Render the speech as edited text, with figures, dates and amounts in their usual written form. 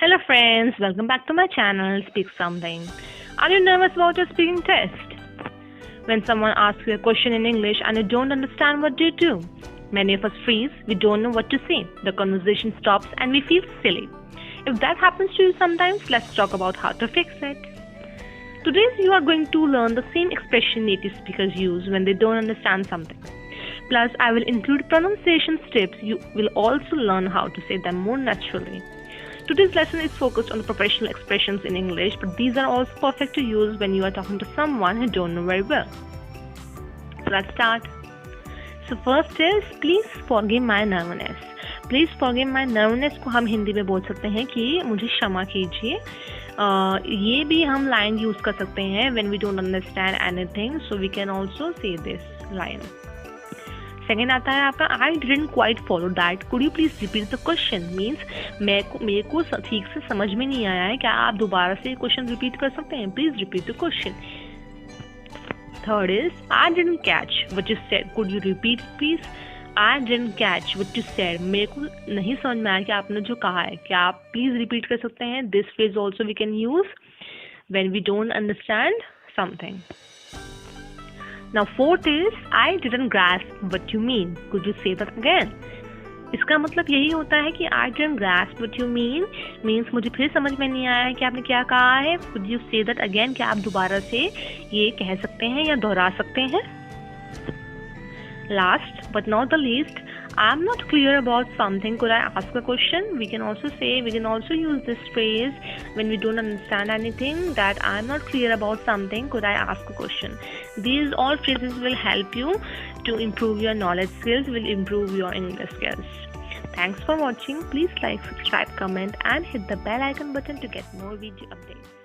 Hello friends, welcome back to my channel Speak Something. Are you nervous about your speaking test? When someone asks you a question in English and you don't understand, what do? Many of us freeze, we don't know what to say. The conversation stops and we feel silly. If that happens to you sometimes, let's talk about how to fix it. Today you are going to learn the same expression native speakers use when they don't understand something. Plus, I will include pronunciation tips. You will also learn how to say them more naturally. Today's lesson is focused on the professional expressions in English, but these are also perfect to use when you are talking to someone who don't know very well. So let's start. So first is please forgive my nervousness. Please forgive my nervousness को हम हिंदी में बोल सकते हैं कि मुझे क्षमा कीजिए. ये भी हम लाइन यूज कर सकते हैं when we don't understand anything, so we can also say this line. Second आता है आपका I didn't quite follow that. Could you please repeat the question? Means मेरे को ठीक से समझ में नहीं आया है. क्या आप दोबारा से क्वेश्चन रिपीट कर सकते हैं? Please repeat the question. Third is I didn't catch what you said. Could you repeat please? I didn't catch what you said. मेरे को नहीं समझ में आया कि आपने जो कहा है. क्या आप प्लीज रिपीट कर सकते हैं? This phrase also we can use when we don't understand something. Now fourth is I didn't grasp what you mean. Could you say that again? इसका मतलब यही होता है कि I didn't grasp what you mean means मुझे फिर समझ में नहीं आया है कि आपने क्या कहा है. Could you say that again? क्या आप दोबारा से ये कह सकते हैं या दोहरा सकते हैं? Last but not the least, I'm not clear about something. Could I ask a question? We can also use this phrase when we don't understand anything, that I'm not clear about something. Could I ask a question? These all phrases will help you to improve your knowledge skills, will improve your English skills. Thanks for watching. Please like, subscribe, comment and hit the bell icon button to get more video updates.